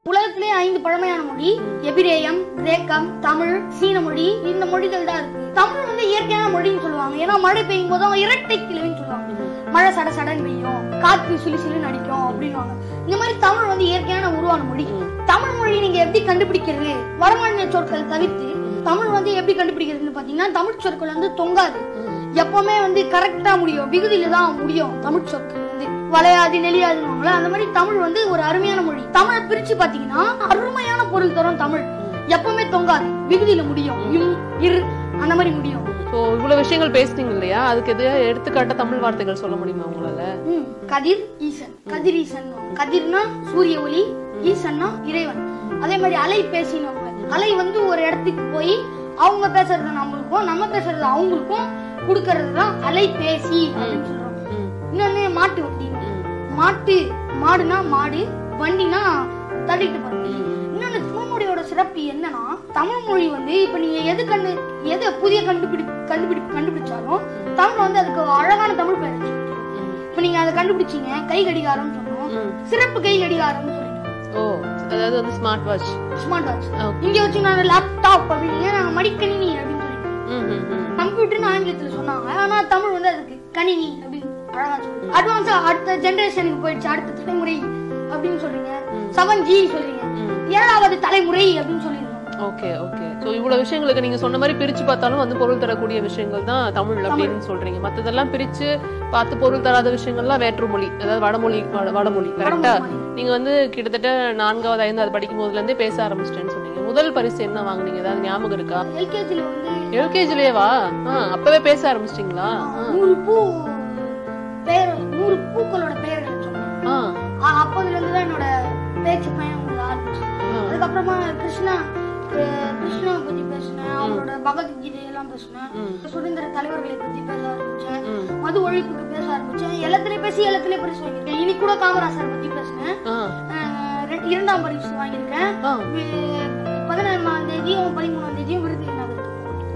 உலகத்திலே 5 பழமையான மொழி எபிரேயம், கிரேக்கம், தமிழ், சீன மொழி. இந்த மொழிகள் தான் இருக்கு. தமிழ் வந்து இயற்கையான மொழின்னு சொல்லுவாங்க. ஏன்னா மழை பெய்யும் போது இரட்டை கிழவின்னு சொல்லுவாங்க. மழை சட சடன் பெய்யும், காற்று சிலு சிலுன்னு அடிக்கும் அப்படின்வாங்க. இந்த மாதிரி தமிழ் வந்து இயற்கையான உருவான மொழி. தமிழ் மொழி நீங்க எப்படி கண்டுபிடிக்கிறது? வடமாநில சொற்கள் தவிர்த்து தமிழ் வந்து எப்படி கண்டுபிடிக்கிறதுன்னு பாத்தீங்கன்னா, தமிழ் சொற்கள் வந்து தொங்காது, எப்பவுமே வந்து கரெக்டா முடியும், விகுதியில தான் முடியும். தமிழ் சொற்கள் வந்து வளையாது நெளியாதுன்னு அந்த மாதிரி தமிழ் வந்து ஒரு அருமையான மொழி. தமிழை பிரிச்சு பாத்தீங்கன்னா அருமையான பொருள் தரும். தமிழ் எப்பவுமே தொங்காது, விகுதியில முடியும், இம் இர் அந்த மாதிரி முடியும். இவ்வளவு விஷயங்கள் பேசுறீங்க இல்லையா, அதுக்கு எது எடுத்துக்காட்ட தமிழ் வார்த்தைகள் சொல்ல முடியுமா உங்களால? கதிர், ஈசன். கதிர் ஈசன். கதிர்னா சூரிய ஒளி, ஈசன்னா இறைவன். அதே மாதிரி அலை பேசினவங்க. அலை வந்து ஒரு இடத்துக்கு போய் அவங்க பேசுறது நம்மளுக்கும், நம்ம பேசுறது அவங்களுக்கும் குடுக்கறதுதான் அலை பேசி அப்படின்னு சொல்றோம். இன்னொன்னு மாட்டு வண்டி. மாட்டு மாடுனா மாடு, வண்டினா தள்ளிட்டு போறது. இன்னொன்னு தமிழ்மொழியோட சிறப்பு என்னன்னா, தமிழ் மொழி வந்து இப்ப நீங்க எது புதிய கண்டுபிடிச்சாலும் தமிழ் வந்து அதுக்கு அழகான தமிழ் பெயர் வச்சு. இப்ப நீங்க அதை கண்டுபிடிச்சீங்க, கை கடிகாரம் சொன்னோம், சிறப்பு கை கடிகாரம் சொல்லிட்டோம். அதாவது வந்து ஸ்மார்ட் வாட்ச். இங்க வச்சு நான் லேப்டாப் அப்படின்னு நாங்க மடிக்கணினி அப்படின்னு சொல்லிட்டோம். கம்ப்யூட்டர்னு ஆங்கிலத்துல சொன்னாங்க, ஆனா தமிழ் வந்து அதுக்கு கணினி அப்படின்னு அழகா சொல்லுங்க. அட்வான்ஸா அடுத்த ஜெனரேஷனுக்கு போயிடுச்சு, அடுத்த தலைமுறை அப்படின்னு சொல்றீங்க, 7G சொல்றீங்க, 7வது தலைமுறை அப்படின்னு சொல்லிருக்கோம். Okay okay. சோ இவ்வளவு விஷயங்களுக்கு நீங்க சொன்ன மாதிரி பிரிச்சு பார்த்தாலும் வந்து பொருள் தரக்கூடிய விஷயங்கள் தான் தமிழ் அப்படின்னு சொல்றீங்க. மத்ததெல்லாம் பிரிச்சு பார்த்து பொருள் தராத விஷயங்கள்லாம் வேற்றுமொழி, அதாவது வடமொழி. கரெக்டா? நீங்க வந்து கிட்டத்தட்ட 4வது 5வது படிக்கும் போதுல இருந்தே பேச ஆரம்பிச்சிட்டேன்னு சொன்னீங்க. முதல் பரிசு என்ன வாங்குனீங்க? ஏதாவது ஞாபகம் இருக்கா? எல்கேஜிலேவா? அப்பவே பேச ஆரம்பிச்சிட்டீங்களா? 100 பூக்களோட பெயர்கள் சொன்னேன். அப்போதுல இருந்துதான் என்னோட பேச்சு பயணம் ஆரம்பிச்சு. அதுக்கப்புறமா கிருஷ்ணா பத்தி பேசினேன், அவரோட பகவத்கீதை எல்லாம் பேசினேன், சுதந்திர தலைவர்களை பத்தி பேச ஆரம்பிச்சேன், மது ஒழிப்புக்கு பேச ஆரம்பிச்சேன். எல்லாத்திலயும் பேசி பரிசு வாங்கிருக்கேன். இனி கூட காமராசர் பத்தி பேசினேன், 2ஆம் பரிசு வாங்கியிருக்கேன். 14ஆம் தேதியும் 13ஆம் தேதியும் விருது.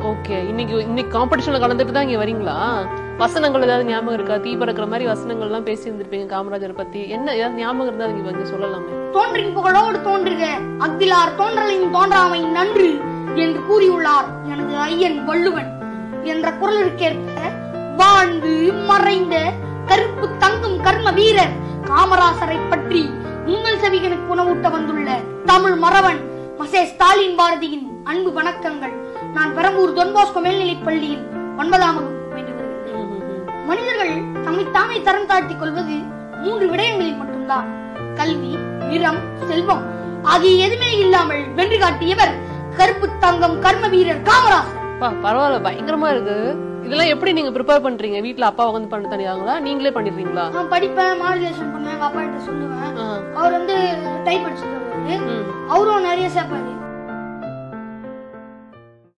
ஓகே. இன்னைக்கு காம்படிஷன்ல கலந்துட்டு தான் இங்க வரீங்களா? வசனங்கள் ஏதாவது ஞாபகம் இருக்கா? தீ பறக்கிற மாதிரி வசனங்கள் எல்லாம் பேசி இருந்திருப்பீங்க காமராஜர் பத்தி. என்ன ஏதாவது ஞாபகம் இருந்தா நீங்க வந்து சொல்லலாமே. தோன்றின் புகழோடு தோன்றுக அக்திலார் தோன்றலின் தோன்றாமை நன்று என்று கூறியுள்ளார் எனது ஐயன் வள்ளுவன் என்ற குரலிற்கேற்ப வாழ்ந்து மறைந்த கருப்பு தங்கும் கர்ம வீரர் காமராசரை பற்றி உங்கள் செவிகளுக்கு உணவூட்ட வந்துள்ள தமிழ் மறவன் மசே ஸ்டாலின் பாரதியின் அன்பு வணக்கங்கள். நான் பெரம்பூர் தொன்போஸ்கோ மேல்நிலைப் பள்ளியில் 9ஆம் வகுப்பு பயின்று வருகிறேன். மனிதர்கள் தம்மைத்தாமே தரம் தாழ்த்திக் கொள்வது 3 விடயங்களில் மட்டும்தான்: கல்வி, நிறம், செல்வம் ஆகிய எதுவுமே இல்லாமல் வென்று காட்டியவர் கருப்பு தங்கம் கர்ம வீரர் காமராசர். பரவாயில்ல, பயங்கரமா இருக்கு. இதெல்லாம் எப்படி நீங்க ப்ரிப்பேர் பண்றீங்க? வீட்டுல அப்பா வந்து பண்ண தனியாங்களா, நீங்களே பண்ணிடுறீங்களா? நான் படிப்பேன், மாடுலேஷன் பண்ணுவேன், அப்பா கிட்ட சொல்லுவேன். அவர் வந்து டைப் அடிச்சு தருவாரு, அவரும் நிறைய சேர்ப்பாரு.